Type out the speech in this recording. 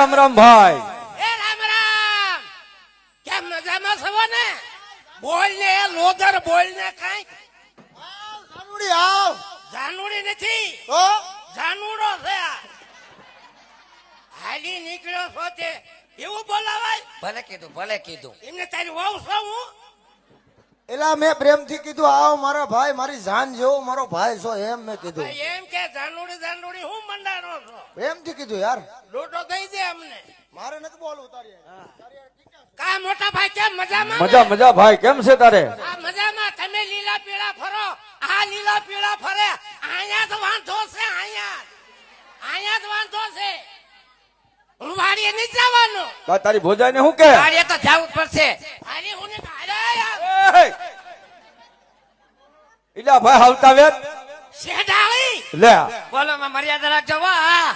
રામ રામ ભાઈ. એ રામ રામ. કેમ મજામાં છો ને? બોલ ને લોધર બોલ ને કઈ. જાનુડી આવ. જાનુડી નથી તો જાનુડો છે આ. હાલી નીકળ્યો છો તે એવું બોલાવાય? ભલે કીધું એમને તારી વહુ છું હું. એલા મેં પ્રેમથી કીધું આવ મારા ભાઈ, મારી જાન જેવો મારો ભાઈ છો એમ મેં કીધું. ભાઈ એમ કે જાનુડી હું મંડાણો છો. પ્રેમથી કીધું યાર. લોટો દઈ દે અમને. મારે નથી બોલવું તારી. કા મોટા ભાઈ કેમ મજામાં? મજા મજા ભાઈ, કેમ છે તારે? આ મજામાં. તમે લીલા પીળા ફરો, આ લીલા પીળા ફરે. અહીંયા જ વાંધો છે, અહીંયા જ વાંધો છે. હું વાડીએ નહીં જવાનું. કા તારી ભોજાઈ ને શું કે? કાર્ય તો જવું જ પડશે. વાડી હું ને યાર. ઇલા ભાઈ હાલતા વેત શેઢાળી લે. બોલો માં મર્યાદા રાખજો વાહ.